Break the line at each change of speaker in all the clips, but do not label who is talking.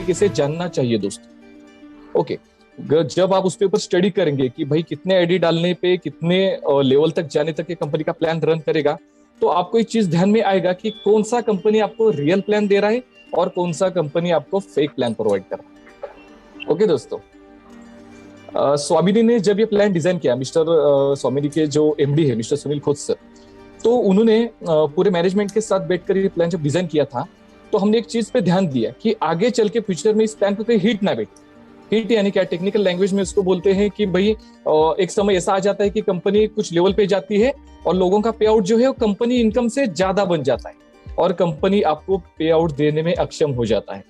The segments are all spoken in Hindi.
तरीके से जानना चाहिए दोस्तों। ओके, जब आप उसके ऊपर स्टडी करेंगे कि भाई कितने आईडी डालने पे कितने लेवल तक जाने तक ये कंपनी का प्लान रन करेगा, तो आपको एक चीज ध्यान में आएगा कि कौन सा कंपनी आपको रियल प्लान दे रहा है और कौन सा कंपनी आपको फेक प्लान प्रोवाइड कर रहा है। ओके दोस्तों, स्वामिनी ने जब ये प्लान डिजाइन किया, मिस्टर स्वामिनी के जो एमडी है मिस्टर सुनील खोत सर, तो उन्होंने पूरे मैनेजमेंट के साथ बैठकर ये प्लान जब डिजाइन किया था, तो हमने एक चीज पे ध्यान दिया कि आगे चल के फ्यूचर में इस प्लान पे कोई हिट ना बैठे। हिट यानी क्या, टेक्निकल लैंग्वेज में उसको बोलते हैं कि भाई एक समय ऐसा आ जाता है कि कंपनी कुछ लेवल पे जाती है और लोगों का पे आउट जो है वो कंपनी इनकम से ज्यादा बन जाता है और कंपनी आपको पे आउट देने में अक्षम हो जाता है।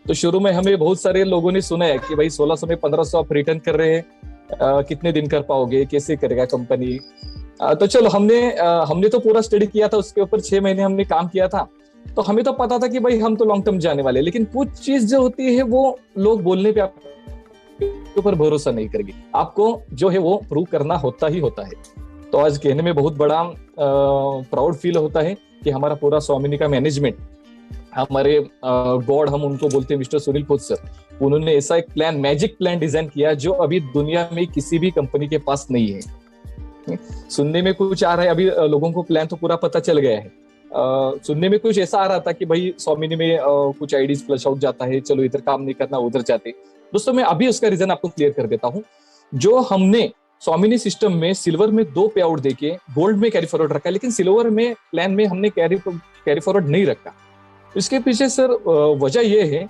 तो शुरू में हमें बहुत सारे लोगों ने सुना है कि भाई 1600 में 1500 आप रिटर्न कर रहे हैं, कितने दिन कर पाओगे, कैसे करेगा कंपनी। तो चलो हमने तो पूरा स्टडी किया था, उसके ऊपर 6 महीने हमने काम किया था, तो हमें तो पता था कि भाई हम तो लॉन्ग टर्म जाने वाले, लेकिन कुछ चीज जो होती है वो लोग बोलने पे आपके ऊपर भरोसा नहीं करेंगे, आपको जो है वो प्रूव करना होता ही होता है। तो आज कहने में बहुत बड़ा प्राउड फील होता है कि हमारा पूरा स्वामिनी का मैनेजमेंट, हमारे गॉड हम उनको बोलते हैं मिस्टर सुनील खोत सर, उन्होंने ऐसा एक प्लान, मैजिक प्लान डिजाइन किया जो अभी दुनिया में किसी भी कंपनी के पास नहीं है। सुनने में कुछ आ रहा है, अभी लोगों को प्लान तो पूरा पता चल गया है। सुनने में कुछ ऐसा आ रहा था कि भाई स्वामिनी में कुछ आईडीज फ्लश आउट जाता है, चलो इधर काम नहीं करना उधर जाते। दोस्तों मैं अभी उसका रीजन आपको क्लियर कर देता हूं। जो हमने स्वामिनी सिस्टम में सिल्वर में 2 पे आउट देके गोल्ड में कैरी फॉरवर्ड रखा है, लेकिन सिल्वर में प्लान में हमने कैरी फॉरवर्ड नहीं रखा। इसके पीछे सर वजह यह है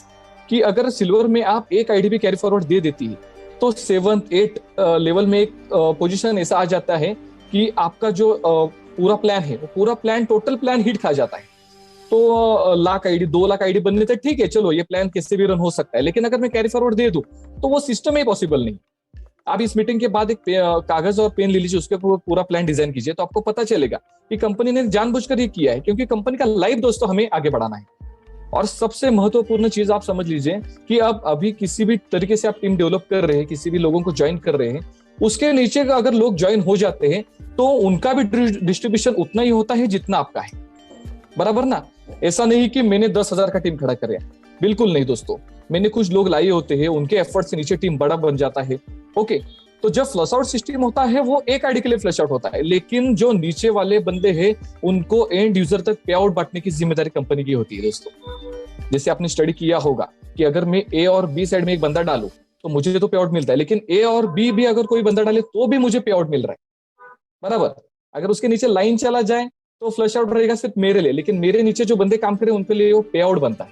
कि अगर सिल्वर में आप एक आईडी भी कैरी फॉरवर्ड दे देती है तो 7th 8th लेवल में एक पोजीशन ऐसा आ जाता है कि आपका जो पूरा प्लान है वो पूरा प्लान, टोटल प्लान हिट खा जाता है। तो लाख आईडी 2 लाख आईडी बनने तक ठीक है, चलो ये प्लान कैसे भी रन हो सकता है, लेकिन अगर मैं कैरी फॉरवर्ड दे दूं तो वो सिस्टम ही पॉसिबल नहीं। आप इस मीटिंग के बाद एक कागज और पेन ले लीजिए, उसके ऊपर पूरा प्लान डिजाइन कीजिए, तो आपको पता चलेगा कि कंपनी ने जानबूझकर ये किया है, क्योंकि कंपनी का लाइफ दोस्तों हमें आगे बढ़ाना है। और सबसे महत्वपूर्ण चीज आप समझ लीजिए कि आप अभी किसी भी तरीके से आप टीम डेवलप कर रहे हैं, किसी भी लोगों को ज्वाइन कर रहे हैं, उसके नीचे का अगर लोग ज्वाइन हो जाते हैं तो उनका भी डिस्ट्रीब्यूशन उतना ही होता है जितना आपका है, बराबर ना। ऐसा नहीं कि मैंने 10,000 का टीम खड़ा कर, बिल्कुल नहीं दोस्तों। मैंने कुछ लोग लाए होते हैं, उनके एफर्ट से नीचे टीम बड़ा बन जाता है। ओके, तो जब फ्लश आउट सिस्टम होता है वो एक आईडी के लिए फ्लश आउट होता है, लेकिन जो नीचे वाले बंदे हैं उनको एंड यूजर तक पे आउट बांटने की जिम्मेदारी कंपनी की होती है दोस्तों। जैसे आपने स्टडी किया होगा कि अगर मैं ए और बी साइड में एक बंदा डालूं तो मुझे तो पे आउट मिलता है, लेकिन ए और बी भी अगर कोई बंदा डाले तो भी मुझे पे आउट मिल रहा है, बराबर। अगर उसके नीचे लाइन चला जाए तो फ्लश आउट रहेगा सिर्फ मेरे लिए, लेकिन मेरे नीचे जो बंदे काम करें उनके लिए वो पे आउट बनता है।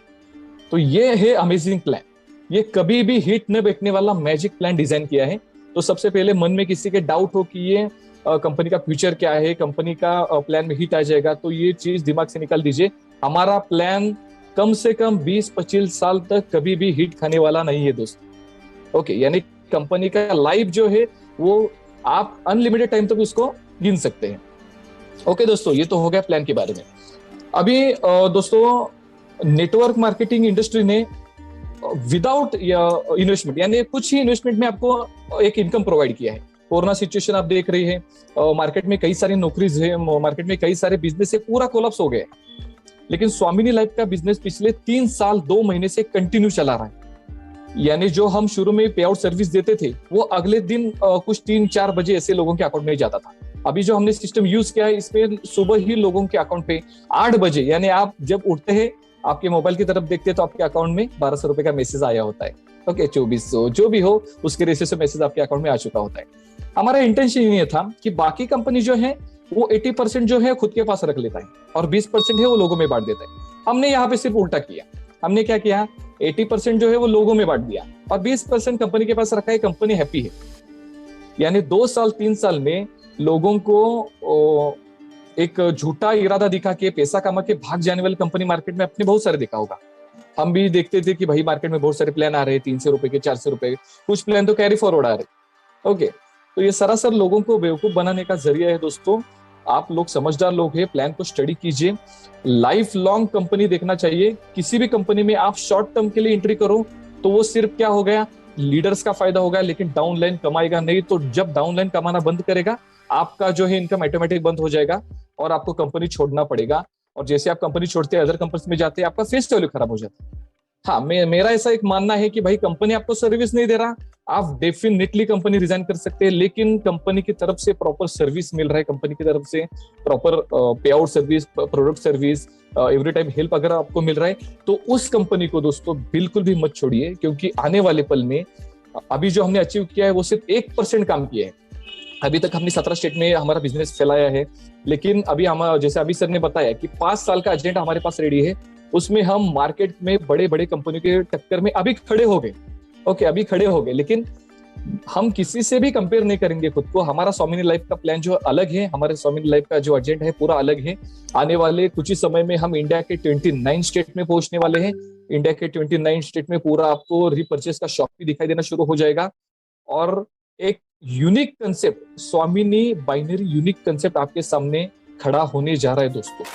तो ये है अमेजिंग प्लान, ये कभी भी हिट न बैठने वाला मैजिक प्लान डिजाइन किया है। तो सबसे पहले मन में किसी के डाउट हो कि ये कंपनी का फ्यूचर क्या है, कंपनी का प्लान में हिट आ जाएगा, तो ये चीज दिमाग से निकाल दीजिए। हमारा प्लान कम से कम 20-25 साल तक कभी भी हिट खाने वाला नहीं है दोस्तों। ओके, यानी कंपनी का लाइफ जो है वो आप अनलिमिटेड टाइम तक उसको गिन सकते हैं। ओके दोस्तों, ये तो हो गया प्लान के बारे में। अभी दोस्तों नेटवर्क मार्केटिंग इंडस्ट्री ने विदाउट इन्वेस्टमेंट, यानी कुछ ही इन्वेस्टमेंट में आपको एक इनकम प्रोवाइड किया है। कोरोना सिचुएशन आप देख रही है, मार्केट में कई सारी नौकरीज है, मार्केट में कई सारे बिजनेस है, पूरा कोलैप्स हो गया, लेकिन स्वामिनी लाइफ का बिजनेस पिछले 3 साल 2 महीने से कंटिन्यू चला रहा है। यानी जो हम शुरू में पे आउट सर्विस देते थे वो अगले दिन कुछ 3-4 बजे ऐसे लोगों के अकाउंट में जाता था। अभी जो हमने सिस्टम यूज किया है इसमें सुबह ही लोगों के अकाउंट पे 8 बजे, यानी आप जब उठते हैं आपके मोबाइल की तरफ देखते हैं तो आपके अकाउंट में 1200 रुपए का मैसेज आया होता है। ओके, 2400 जो भी हो उसके रेशे से मैसेज आपके अकाउंट में आ चुका होता है। हमारा इंटेंशन ये था कि बाकी कंपनी जो है वो 80% जो है खुद के पास रख लेता है और 20% है वो लोगों में बांट देता है। हमने यहाँ पे सिर्फ उल्टा किया। हमने क्या किया, 80% जो है वो लोगों में बांट दिया और 20% कंपनी के पास रखा है, कंपनी हैप्पी है। यानी 2 साल 3 साल में लोगों को एक झूठा इरादा दिखा के पैसा कमा के भाग जाने वाली कंपनी मार्केट में अपने बहुत सारे देखा होगा। हम भी देखते थे कि भाई मार्केट में बहुत सारे प्लान आ रहे हैं, 300 रुपए के, 400 रुपए, कुछ प्लान तो कैरी फॉरवर्ड आ रहे। ओके, तो ये सरासर लोगों को बेवकूफ बनाने का जरिया है दोस्तों। आप लोग समझदार लोग हैं, प्लान को स्टडी कीजिए। लाइफ लॉन्ग कंपनी देखना चाहिए। किसी भी कंपनी में आप शॉर्ट टर्म के लिए एंट्री करो तो वो सिर्फ क्या हो गया, लीडर्स का फायदा होगा, लेकिन डाउन लाइन कमाएगा नहीं। तो जब डाउन लाइन कमाना बंद करेगा आपका जो है इनकम ऑटोमेटिक बंद हो जाएगा और आपको कंपनी छोड़ना पड़ेगा। और जैसे आप कंपनी छोड़ते हैं, अदर कंपनी में जाते हैं, आपका फेस वैल्यू खराब हो जाता है। हाँ, मेरा ऐसा एक मानना है कि भाई कंपनी आपको सर्विस नहीं दे रहा, आप डेफिनेटली कंपनी रिजाइन कर सकते हैं, लेकिन कंपनी की तरफ से प्रॉपर सर्विस मिल रहा है, कंपनी की तरफ से प्रॉपर पे out service, product service, every time help अगर आपको मिल रहा है, तो उस कंपनी को दोस्तों बिल्कुल भी मत छोड़िए, क्योंकि आने वाले पल में अभी जो हमने अचीव किया है वो सिर्फ 1% काम किया है। अभी तक हमने 17 स्टेट में हमारा बिजनेस फैलाया है, लेकिन अभी हम, जैसे अभी सर ने बताया कि 5 साल का एजेंडा हमारे पास रेडी है, उसमें हम मार्केट में बड़े बड़े कंपनियों के टक्कर में अभी खड़े हो गए। ओके, अभी खड़े हो गए, लेकिन हम किसी से भी कंपेयर नहीं करेंगे खुद को। हमारा स्वामिनी लाइफ का प्लान जो अलग है, हमारे स्वामिनी लाइफ का जो एजेंडा है पूरा अलग है। आने वाले कुछ ही समय में हम इंडिया के 29 स्टेट में पहुंचने वाले हैं। इंडिया के 29 स्टेट में पूरा आपको रिपर्चेस का शॉप भी दिखाई देना शुरू हो जाएगा, और एक यूनिक कंसेप्ट, स्वामिनी बाइनरी यूनिक कंसेप्ट आपके सामने खड़ा होने जा रहा है दोस्तों।